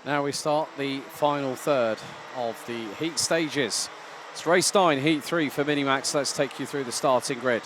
Now we start the final third of the heat stages. It's race 9, heat 3 for Minimax. Let's take you through the starting grid.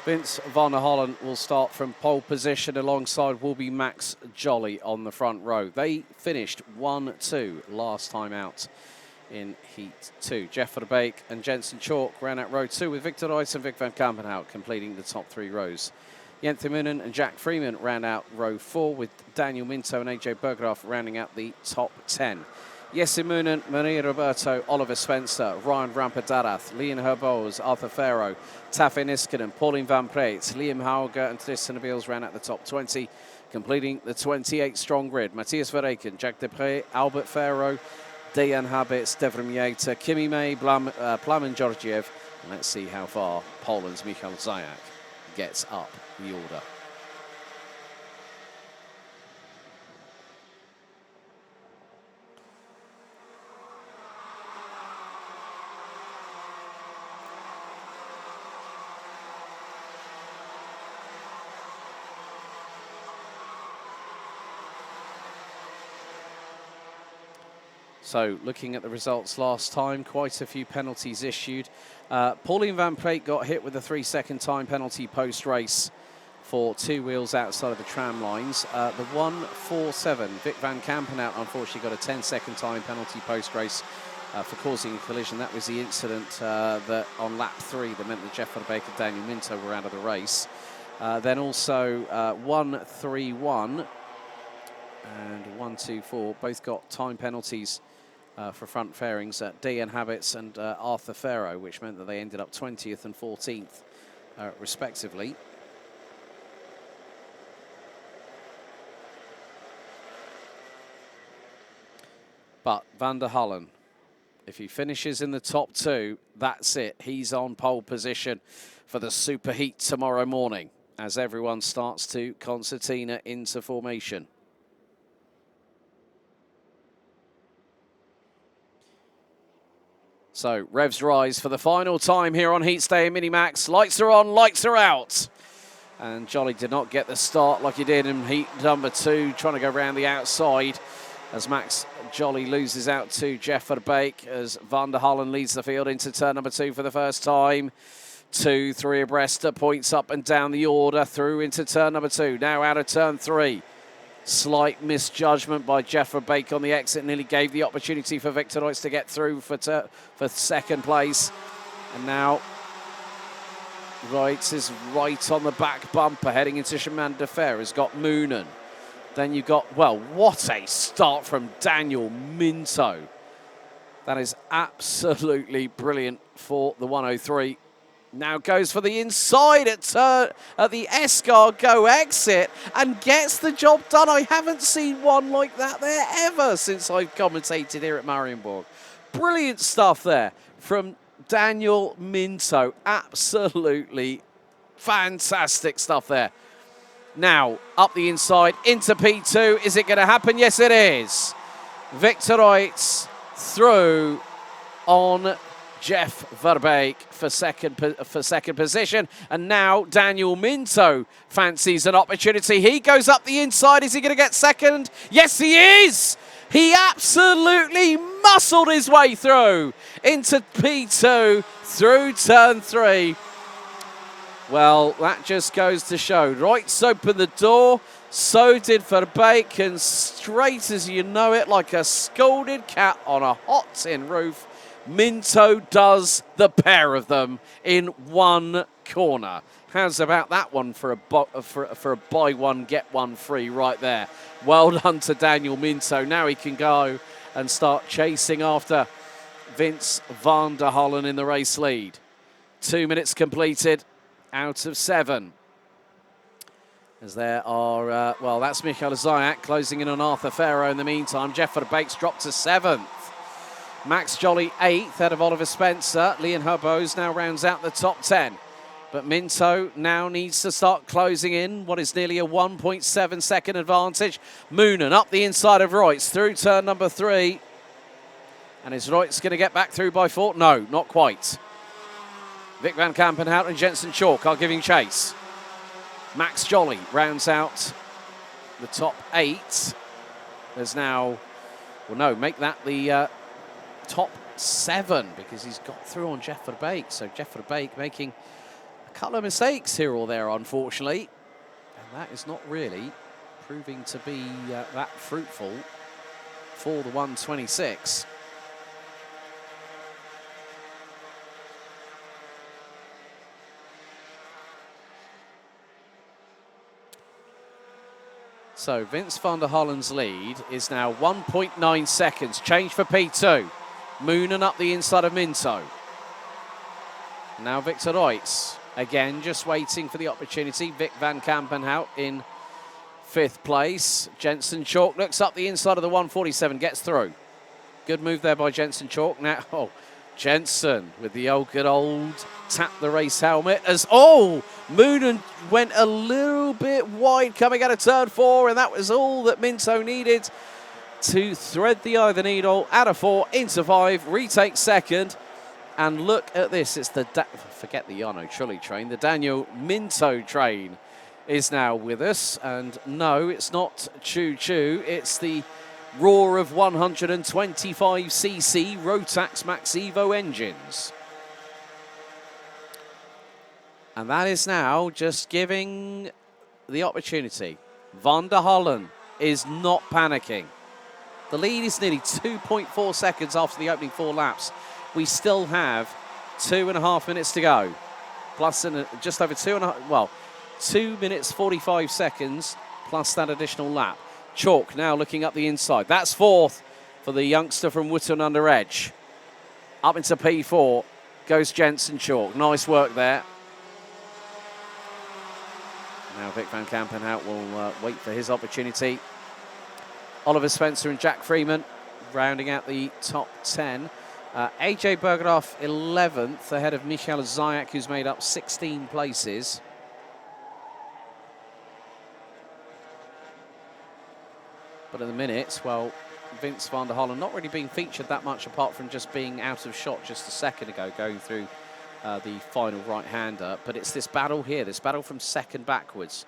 Vince van der Hollen will start from pole position. Alongside will be Max Jolly on the front row. They finished 1-2 last time out in heat 2. Jeff Verbeek and Jensen Chalk ran out row 2 with Victor Reitz and Vic van Kampenhout completing the top 3 rows. Jente Moonen and Jack Freeman ran out row 4 with Daniel Minto and AJ Bergeraff rounding out the top 10. Jesse Moonen, Maria Roberto, Oliver Spencer, Ryan Rampadarath, Leon Herboz, Arthur Farrow, Tafe Niskanen, Pauline Van Preet, Liam Hauger and Tristan Abils ran out the top 20, completing the 28 strong grid. Matthias Verreken, Jack Depré, Albert Farrow, Dejan Habits, Devrim Yater, Kimi May, Plamen Georgiev. And let's see how far Poland's Michal Zayak gets up the order. So, looking at the results last time, quite a few penalties issued. Pauline Van Preet got hit with a 3-second time penalty post-race for 2 wheels outside of the tram lines. The 147, Vic van Kampenhout, unfortunately got a 10-second time penalty post-race for causing a collision. That was the incident that on lap 3 that meant that Jeff Verbeek and Daniel Minto were out of the race. Then also 131 and 124 both got time penalties for front fairings at Dejan Habits and Arthur Farrow, which meant that they ended up 20th and 14th respectively. But Van der Hollen, if he finishes in the top 2, that's it. He's on pole position for the superheat tomorrow morning as everyone starts to concertina into formation. So, revs rise for the final time here on Heats Day in Minimax. Lights are on, lights are out. And Jolly did not get the start like he did in heat number 2, trying to go around the outside as Max Jolly loses out to Jeff Verbeek as Van der Hollen leads the field into turn number 2 for the first time. 2, 3 abreast, points up and down the order through into turn number 2. Now out of turn 3. Slight misjudgment by Jeff Verbeek on the exit, nearly gave the opportunity for Victor Reitz to get through for second place. And now Reitz is right on the back bumper heading into Chemin de Fer. Has got Moonen. Then you've got, well, what a start from Daniel Minto. That is absolutely brilliant for the 103. Now goes for the inside at the Escargot exit and gets the job done. I haven't seen one like that there ever since I've commentated here at Mariembourg. Brilliant stuff there from Daniel Minto. Absolutely fantastic stuff there. Now up the inside into P2. Is it going to happen? Yes, it is. Victor Reitz through on Jeff Verbeek for second position. And now Daniel Minto fancies an opportunity. He goes up the inside. Is he going to get second? Yes, he is. He absolutely muscled his way through into P2 through turn 3. Well, that just goes to show. Reitz opened the door. So did Verbeek. And straight as you know it, like a scalded cat on a hot tin roof, Minto does the pair of them in one corner. How's about that one for a buy one, get one free right there? Well done to Daniel Minto. Now he can go and start chasing after Vince van der Hollen in the race lead. 2 minutes completed out of 7. As there are, well, that's Michal Zayak closing in on Arthur Farrow in the meantime. Jeff Verbeek's dropped to 7th. Max Jolly 8th out of Oliver Spencer. Leon Herboz now rounds out the top 10. But Minto now needs to start closing in what is nearly a 1.7 second advantage. Moonen up the inside of Reitz through turn number 3. And is Reitz going to get back through by 4? No, not quite. Vic van Kampenhout and Jensen Chalk are giving chase. Max Jolly rounds out the top 8. There's now well, no, make that the top 7 because he's got through on Jeff Verbeek. So Jeff Verbeek making a couple of mistakes here or there, unfortunately. And that is not really proving to be that fruitful for the 126. So Vince van der Hollen's lead is now 1.9 seconds. Change for P2. Moonen up the inside of Minto. Now Victor Reutz. Again, just waiting for the opportunity. Vic van Kampenhout in 5th place. Jensen Chalk looks up the inside of the 147, gets through. Good move there by Jensen Chalk. Now, Jensen with the good old tap the race helmet as, Moonen went a little bit wide coming out of turn 4, and that was all that Minto needed to thread the eye of the needle out of 4 into 5, retake 2nd. And look at this, it's the, forget the Jarno Trulli train, the Daniel Minto train is now with us. And no, it's not choo-choo, it's the roar of 125cc Rotax Max Evo engines. And that is now just giving the opportunity. Van der Hollen is not panicking. The lead is nearly 2.4 seconds after the opening 4 laps. We still have 2.5 minutes to go. Plus just over 2 minutes 45 seconds plus that additional lap. Chalk now looking up the inside. That's 4th for the youngster from Wootton under Edge. Up into P4 goes Jensen Chalk. Nice work there. Now Vic van Kampenhout will wait for his opportunity. Oliver Spencer and Jack Freeman rounding out the top 10. AJ Bergeraff 11th ahead of Michael Zayak, who's made up 16 places. But at the minute, well, Vince van der Hollen not really being featured that much apart from just being out of shot just a second ago going through the final right-hander. But it's this battle here, this battle from second backwards.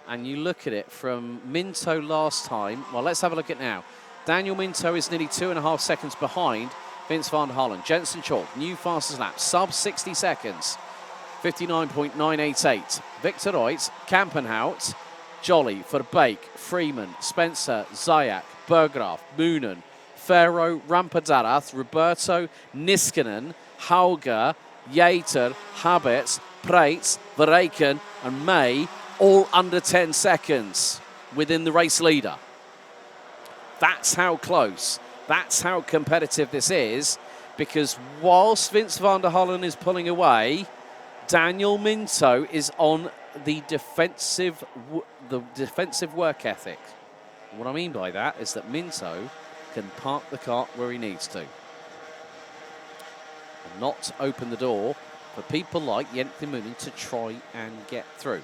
And you look at it from Minto last time. Well, let's have a look at it now. Daniel Minto is nearly 2.5 seconds behind Vince van der Hollen. Jensen Chalk, new fastest lap, sub 60 seconds, 59.988. Victor Reutz, Kampenhout, Jolly, Verbeek, Freeman, Spencer, Zayak, Bergeraff, Moonen, Ferro, Rampadarath, Roberto, Niskanen, Hauger, Yater, Habets, Preitz, Verreken and May, all under 10 seconds within the race leader. That's how close, that's how competitive this is, because whilst Vince van der Hollen is pulling away, Daniel Minto is on the defensive work ethic. What I mean by that is that Minto can park the cart where he needs to and not open the door for people like Jente Moonen to try and get through.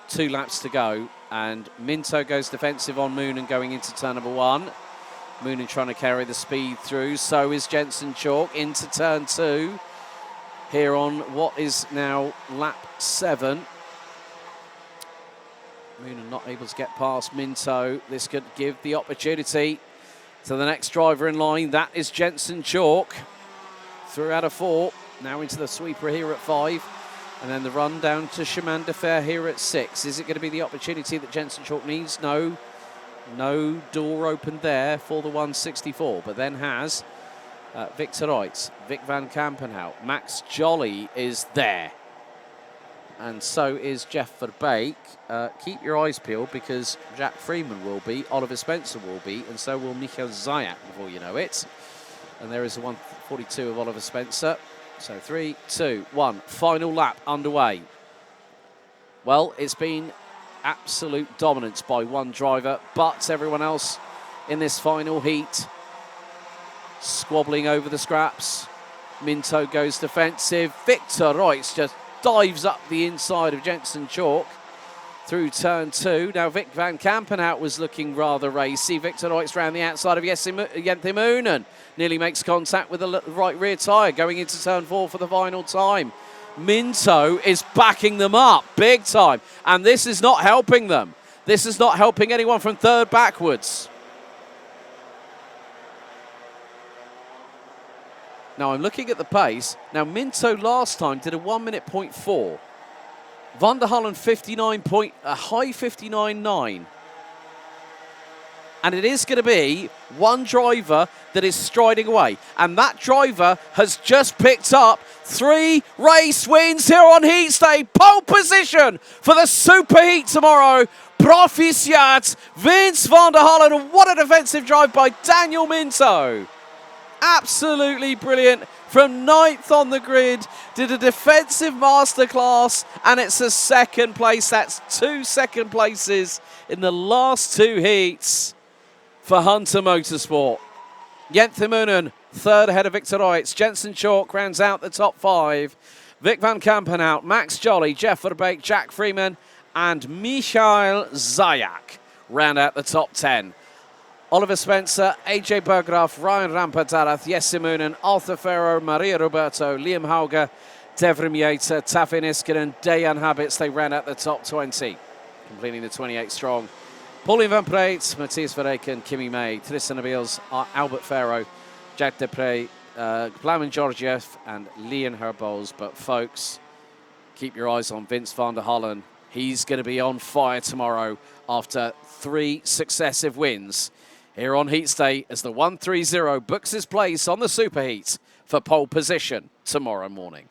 2 laps to go, and Minto goes defensive on Moonen going into turn number 1. Moonen trying to carry the speed through, so is Jensen Chalk into turn 2. Here on what is now lap 7. Moonen not able to get past Minto. This could give the opportunity to the next driver in line. That is Jensen Chalk. Through out of 4, now into the sweeper here at 5. And then the run down to Chemin de Fer here at 6. Is it going to be the opportunity that Jensen Chalk needs? No. No door open there for the 164, but then has Victor Reutz, Vic van Kampenhout, Max Jolly is there. And so is Jeff Verbeek. Keep your eyes peeled because Jack Freeman will be, Oliver Spencer will be, and so will Michael Zayak before you know it. And there is the 142 of Oliver Spencer. So 3, 2, 1, final lap underway. Well, it's been absolute dominance by one driver, but everyone else in this final heat squabbling over the scraps. Minto goes defensive. Victor Reutz just dives up the inside of Jensen Chalk through turn 2. Now Vic van Kampenhout was looking rather racy. Victor Reutz round the outside of Jente Moonen. Nearly makes contact with the right rear tyre going into turn 4 for the final time. Minto is backing them up big time, and this is not helping them. This is not helping anyone from third backwards. Now I'm looking at the pace. Now Minto last time did a 1 minute 0.4. Van der Hollen 59 point, a high 59.9. And it is going to be one driver that is striding away. And that driver has just picked up 3 race wins here on Heats Day. Pole position for the Super Heat tomorrow. Proficiat, Vince van der Hollen. And what a defensive drive by Daniel Minto. Absolutely brilliant. From 9th on the grid, did a defensive masterclass, and it's a second place. That's 2 second places in the last 2 heats for Hunter Motorsport. Jente Moonen, 3rd ahead of Victor Reitz. Jensen Chalk rounds out the top 5. Vic van Kampenhout, Max Jolly, Jeff Verbeek, Jack Freeman, and Michael Zayak round out the top 10. Oliver Spencer, AJ Berggraaf, Ryan Rampadarath, Jesse Moonen, Arthur Ferro, Maria Roberto, Liam Hauger, Devrim Yater, Tafin Iskinen, Dejan Habits. They ran out the top 20, completing the 28 strong. Pauline Van Preet, Matthias Verreken, Kimi May, Tristan Abils, Albert Ferro, Jack Depre, Plamen Georgiev, and Leon Herbols. But folks, keep your eyes on Vince van der Hollen. He's going to be on fire tomorrow after 3 successive wins here on Heats Day as the 130 books his place on the Super Heat for pole position tomorrow morning.